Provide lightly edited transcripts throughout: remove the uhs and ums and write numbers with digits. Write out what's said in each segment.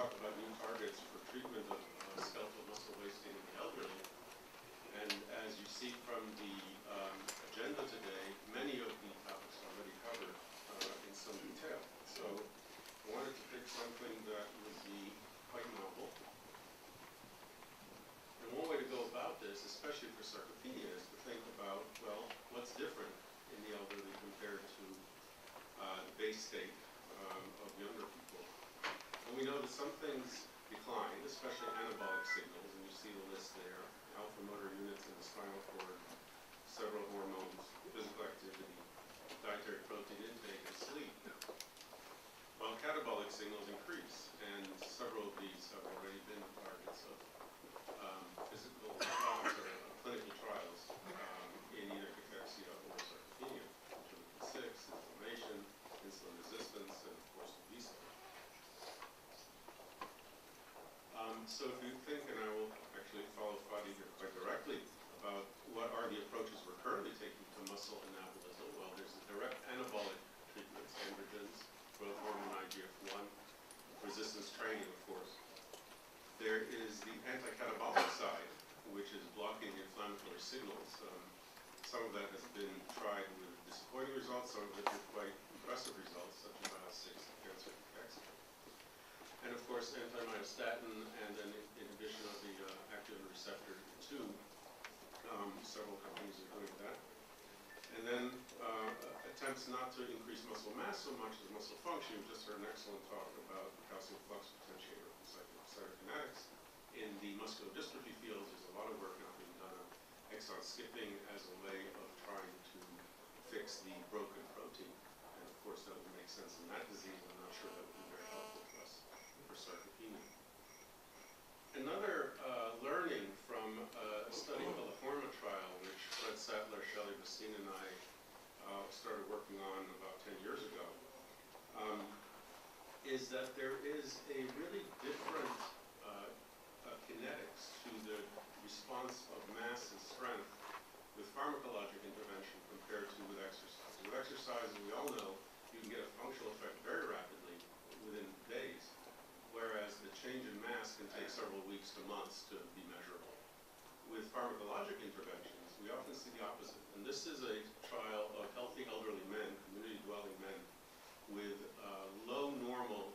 talk about new targets for treatment of skeletal muscle wasting in the elderly. And as you see from the agenda today, many of the topics are already covered in some detail. So I wanted to pick something that would be quite novel. And one way to go about this, especially for sarcopenia, is to think about, well, what's different in the elderly compared to the base state of younger people. And we know that some things decline, especially anabolic signals, and you see the list there: alpha motor units in the spinal cord, several hormones, physical activity, dietary protein intake, and sleep. While catabolic signals increase, and several of these have already been targets of physical trials or clinical trials in either cachexia or sarcopenia, interleukin-6, inflammation, insulin resistance, and of course obesity. So if you think, and I will actually follow Fadi here quite directly, about what are the approaches we're currently taking to muscle anabolism, well, there's the direct anabolic treatments, androgens, growth hormone, IGF-1, resistance training, of course. There is the anti-catabolic side, which is blocking the inflammatory signals. Some of that has been tried with disappointing results, some of it with quite impressive results, such as IL-6 against cachexia. And of course, anti-myostatin and an inhibition of the activin receptor 2. Several companies are doing that. And then attempts not to increase muscle mass so much as muscle function. We just heard an excellent talk about the calcium flux potentiator from cytokinetics. In the muscular dystrophy fields, there's a lot of work now being done on exon skipping as a way of trying to fix the broken protein. And of course, that would make sense in that disease. I'm not sure that would be very helpful to us for sarcopenia. Another learning from a study called the Horma trial, which Fred Sattler, Shelley Bassine, and I started working on about 10 years ago, is that there is a really different kinetics to the response of mass and strength with pharmacologic intervention compared to with exercise. With exercise, as we all know, you can get a functional effect very rapidly within days, whereas the change in mass can take several weeks to months to be measurable. With pharmacologic interventions, we often see the opposite. And this is a trial of healthy elderly men, community-dwelling men, with low normal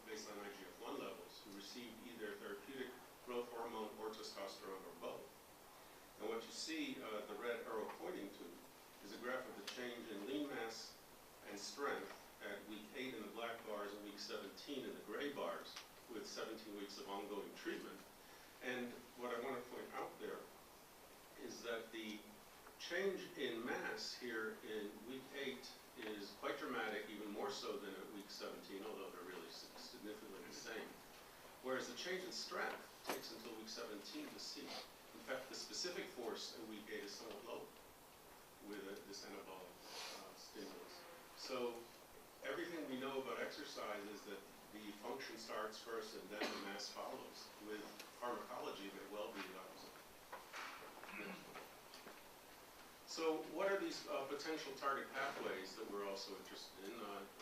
baseline IGF-1 levels who received either therapeutic growth hormone or testosterone or both. And what you see the red arrow pointing to is a graph of the change in lean mass and strength at week 8 in the black bars and week 17 in the gray bars, with 17 weeks of ongoing treatment. And what I want to point out there is that the change in mass here in week 8 is quite dramatic, even more so than at week 17, although they're really significantly the same. Whereas the change in strength takes until week 17 to see. In fact, the specific force in week 8 is somewhat low with this anabolic stimulus. So everything we know about exercise is that the function starts first and then the mass follows. With pharmacology, it may well be the opposite. So what are these potential target pathways that we're also interested in?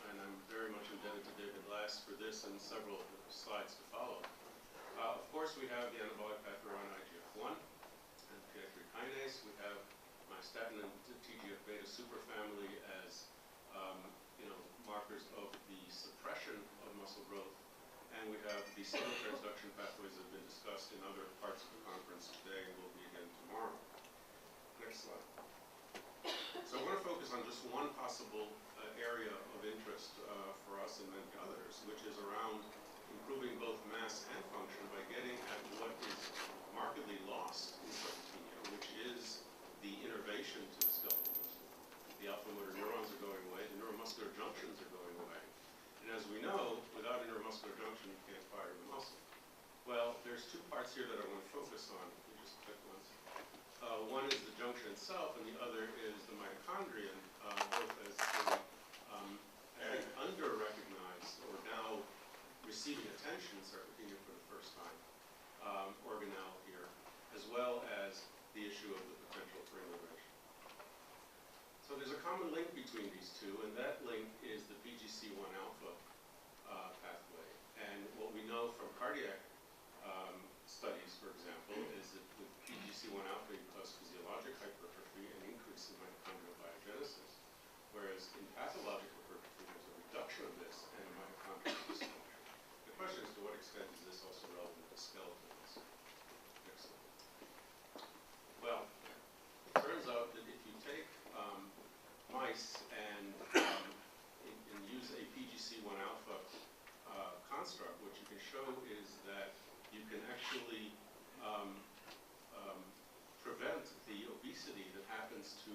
And I'm very much indebted to David Last for this and several slides to follow. Of course, we have the anabolic pathway on IGF-1 and PI3 kinase. We have myostatin and TGF-beta superfamily as markers of the suppression of muscle growth. And we have the signal transduction pathways that have been discussed in other parts of the conference today and will be again tomorrow. Next slide. So I want to focus on just one possible area of interest for us and many others, which is around improving both mass and function by getting at what is markedly lost in sarcopenia, which is the innervation to the skeletal muscle. The alpha motor neurons are going away, the neuromuscular junctions are going away. And as we know, without a neuromuscular junction, you can't fire the muscle. Well, there's two parts here that I want to focus on. You just click once. One is the junction itself, and the other is the mitochondrion, both as an under-recognized or now receiving attention in sarcopenia for the first time organelle here, as well as the issue of the potential for innervation. So there's a common link between these two, and that link is the PGC1 alpha pathway. And what we know from cardiac studies, for example, is that with PGC1 alpha you cause physiologic hypertrophy and increase in mitochondrial biogenesis, whereas in pathologic hypertrophy there's a reduction of this and mitochondrial dysfunction. The question is, to what extent is this also relevant to skeletons? Excellent. Well, it turns out that if you take mice and use a PGC1 alpha construct, what you can show is that you can actually prevent the obesity that happens to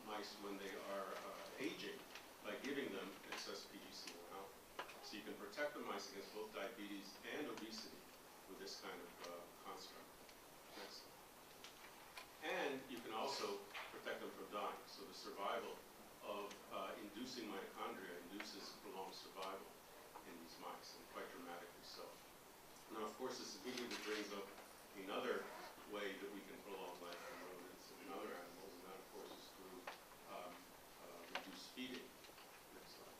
mice when they are aging by giving them excess PGC1 alpha. So you can protect the mice against both diabetes and obesity with this kind of construct. Next slide. And you can also protect them from dying. So the survival of inducing mitochondria induces prolonged survival in these mice, and quite dramatically so. Now, of course, this immediately brings up another way that we can prolong life in rodents and in other animals, and that, of course, is through reduced feeding. Next slide.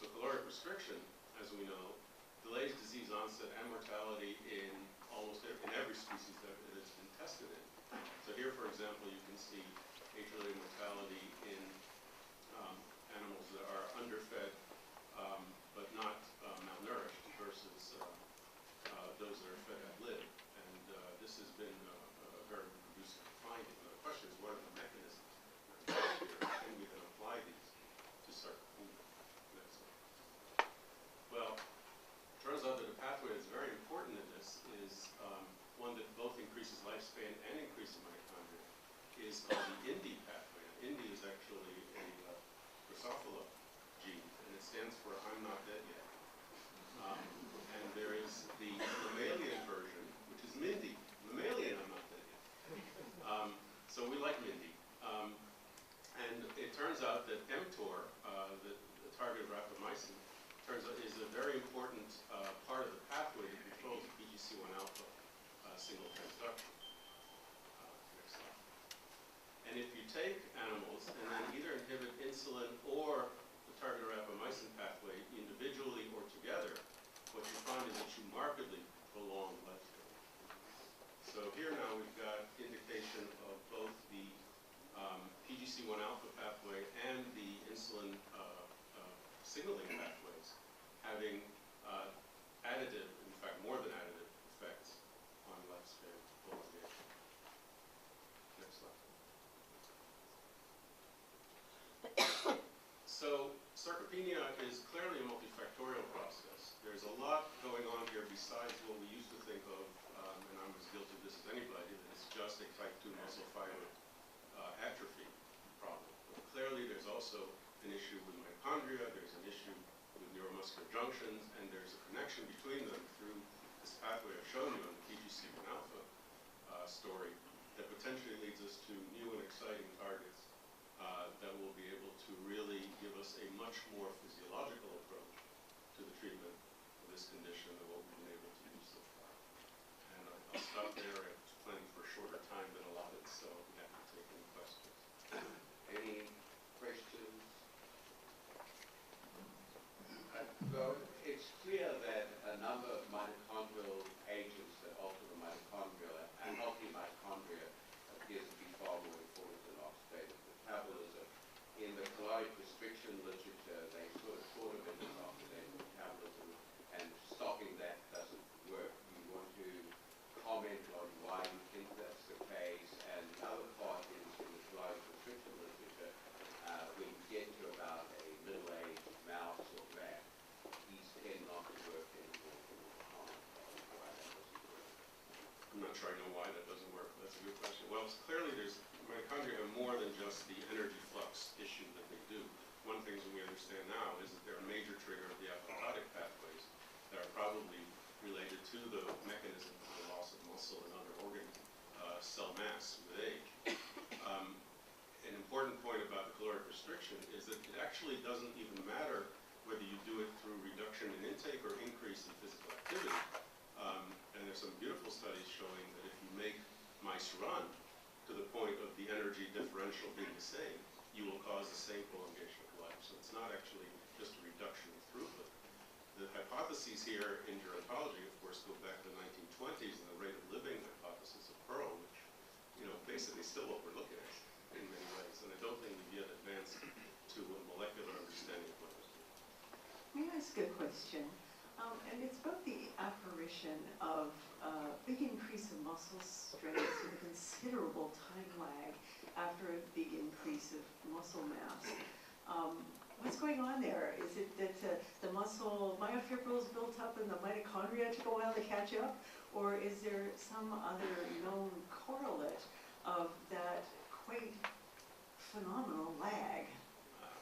So caloric restriction, as we know, delays disease onset and mortality in almost every species that it has been tested in. So here, for example, you can see age-related mortality in animals that are underfed but not malnourished versus those that are fed ad lib. And this has been a very reproducible finding. Now, the question is, what are the mechanisms? Can we then apply these to sarcopenia? Well, it turns out that a pathway that's very important in this is one that both increases lifespan and increases mitochondria, is called the INDI pathway. And INDI is actually a Drosophila gene, and it stands for I'm not dead yet. And there is the mammalian version, which is MINDI. Mammalian, I'm not dead yet. So we like MINDI. And it turns out that mTOR, the target of rapamycin, turns out is a very important part of the pathway that controls the PGC1 alpha single transduction. Next slide. And if you take animals and then either inhibit insulin or the target of rapamycin pathway individually or together, what you find is that you markedly prolong lifespan. So here now we've got indication of both the PGC1 alpha pathway and the insulin signaling pathways having additive, in fact more than additive, effects on lifespan prolongation. Next slide. So sarcopenia is clearly a multifactorial process. There's a lot going on here besides what we used to think of, and I'm as guilty of this as anybody, that it's just a type 2 muscle fiber atrophy problem. But clearly there's also an issue with mitochondria, there's an issue with neuromuscular junctions, and there's a connection between them through this pathway I've shown you on the PGC1 alpha story that potentially leads us to new and exciting targets that will be able to really give us a much more physiological approach to the treatment of this condition than what we've been able to do so far. And I'll stop there. I was planning for a shorter time than allotted, so I'm happy to take any questions. Any questions? Well, it's clear that a number of mitochondrial agents that alter the mitochondria and healthy mitochondria appears to be far more important than oxidative metabolism. In the caloric restriction literature, they sort of thought of it as oxidative metabolism, and stopping that doesn't work. You want to comment on why you think that's the case, and the other part is in the caloric restriction literature, when you get to about a middle-aged mouse or rat, these tend not to work anymore for the common why that doesn't work. I'm not sure I know why that doesn't work, but that's a good question. Well, clearly there's mitochondria have more than just the energy flux issue that they do. One thing that we understand now is that they're a major trigger of the apoptotic pathways that are probably related to the mechanism of the loss of muscle and other organ cell mass with age. An important point about the caloric restriction is that it actually doesn't even matter whether you do it through reduction in intake or increase in physical activity. And there's some beautiful studies showing that if you make mice run to the point of the energy differential being the same, you will cause the same prolongation of life. So it's not actually just a reduction of throughput. the hypotheses here in gerontology, of course, go back to the 1920s and the rate of living hypothesis of Pearl, which, basically still what we're looking at in many ways. And I don't think we've yet advanced to a molecular understanding of what this is. May I ask a question? And it's about the apparition of big increase of muscle strength with a considerable time lag after a big increase of muscle mass. What's going on there? Is it that the muscle myofibrils built up and the mitochondria took a while to catch up? Or is there some other known correlate of that quite phenomenal lag?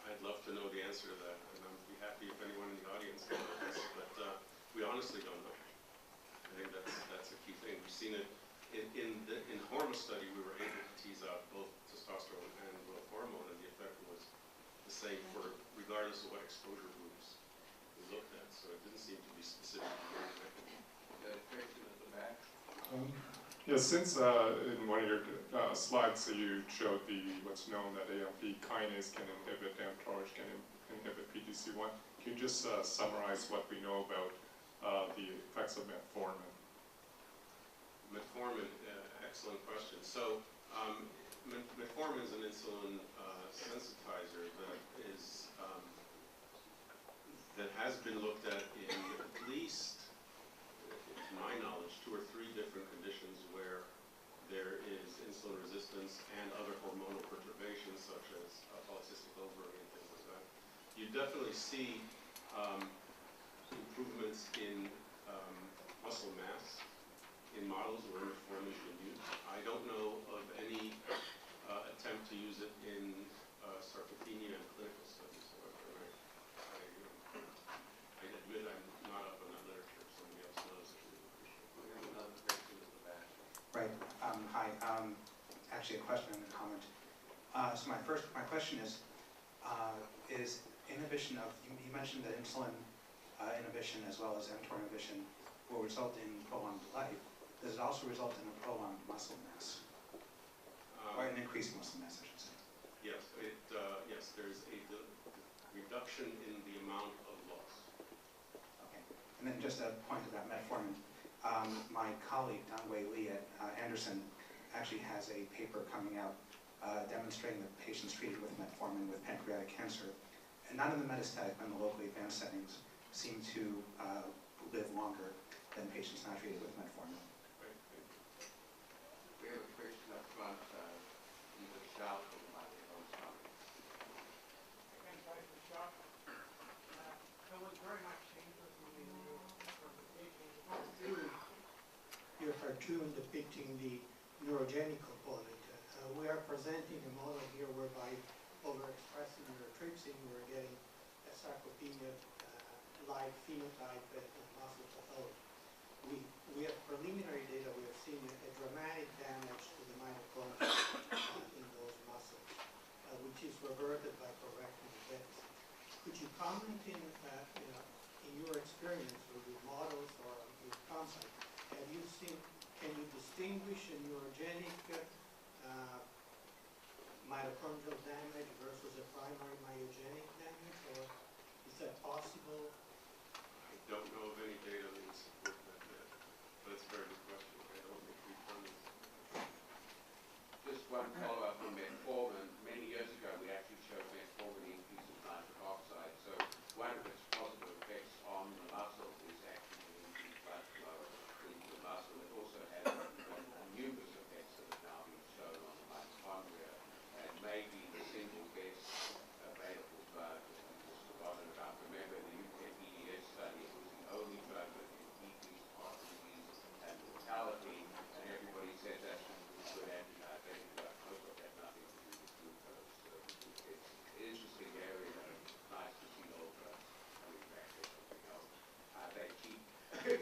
I'd love to know the answer to that, and I'd be happy if anyone in the audience can help us, but we honestly don't know. I think that's a key thing. We've seen it in the hormone study. We were able to tease out both testosterone and growth hormone, and the effect was the same for regardless of what exposure groups we looked at. So it didn't seem to be specific to one mechanism. The question at the back. Yeah, since in one of your slides you showed what's known that AMP kinase can inhibit mTORC, can inhibit PGC1, can you just summarize what we know about the effects of metformin? Metformin, excellent question. So metformin is an insulin sensitizer that has been looked at in at least, to my knowledge, 2 or 3 different conditions where there is insulin resistance and other hormonal perturbations such as polycystic ovary and things like that. You definitely see improvements in muscle mass in models where metformin has been used. I don't know of any attempt to use it in sarcopenia and clinical studies. However, I admit I'm not up on that literature. If somebody else knows, I really appreciate it. We have another question at the back. Right. Hi. Actually, a question and a comment. So my question is inhibition of, you mentioned that insulin inhibition as well as mTOR inhibition will result in prolonged life. Does it also result in a prolonged muscle mass? Or an increased muscle mass, I should say? Yes. Yes, there's a reduction in the amount of loss. Okay. And then just a point about metformin. My colleague, Don Wei Lee at Anderson, actually has a paper coming out demonstrating that patients treated with metformin with pancreatic cancer, and not in the metastatic but in the locally advanced settings, seem to live longer than patients not treated with metformin. We have a question up front. Either shout or the microphone's coming. Again, Dr. Shock. I was very much interested in your cartoon depicting the neurogenic component. We are presenting a model here whereby overexpressing neurotripsin, we're getting a sarcopenia-like phenotype and muscle pathology. We have preliminary data. We have seen a dramatic damage to the mitochondria in those muscles, which is reverted by correcting the deficit. Could you comment in your experience with your models or your concept? Have you seen? Can you distinguish a neurogenic mitochondrial damage versus a primary myogenic damage, or is that possible? I don't know of any data that would support that yet, but it's a very good question. I don't think we've done this. Just one follow-up on metformin. Many years ago, we actually showed metformin increases nitric oxide. So one of its positive effects on the muscle is actually to increase blood flow into the muscle. It also has numerous effects that have now been shown on the mitochondria, and maybe the single best available drug that we've just forgotten about. Remember the UKPDS study, it was the only drug that decreased heart disease and mortality, and everybody said that's a good anti-diabetic drug. Most of it had nothing to do with glucose. So it's an interesting area, and it's nice to see old drugs coming back or something else. They keep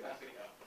nothing else.